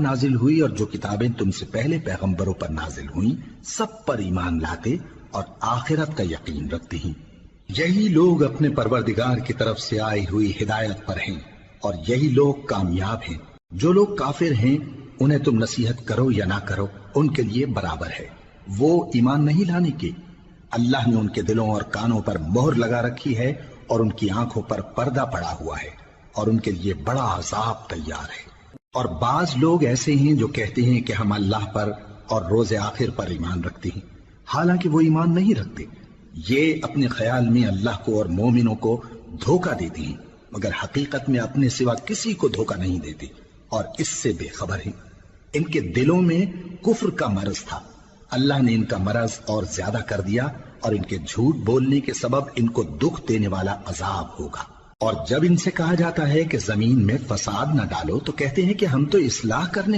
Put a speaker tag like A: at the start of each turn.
A: نازل ہوئی اور جو کتابیں تم سے پہلے پیغمبروں پر نازل ہوئیں سب پر ایمان لاتے اور آخرت کا یقین رکھتے ہیں۔ یہی لوگ اپنے پروردگار کی طرف سے آئی ہوئی ہدایت پر ہیں اور یہی لوگ کامیاب ہیں۔ جو لوگ کافر ہیں انہیں تم نصیحت کرو یا نہ کرو ان کے لیے برابر ہے، وہ ایمان نہیں لانے کے۔ اللہ نے ان کے دلوں اور کانوں پر مہر لگا رکھی ہے اور ان کی آنکھوں پر پردہ پڑا ہوا ہے اور ان کے لیے بڑا عذاب تیار ہے۔ اور بعض لوگ ایسے ہیں جو کہتے ہیں کہ ہم اللہ پر اور روز آخر پر ایمان رکھتے ہیں، حالانکہ وہ ایمان نہیں رکھتے۔ یہ اپنے خیال میں اللہ کو اور مومنوں کو دھوکہ دیتے ہیں، مگر حقیقت میں اپنے سوا کسی کو دھوکہ نہیں دیتے اور اس سے بے خبر ہیں۔ ان کے دلوں میں کفر کا مرض تھا، اللہ نے ان کا مرض اور زیادہ کر دیا اور ان کے جھوٹ بولنے کے سبب ان کو دکھ دینے والا عذاب ہوگا۔ اور جب ان سے کہا جاتا ہے کہ زمین میں فساد نہ ڈالو تو کہتے ہیں کہ ہم تو اصلاح کرنے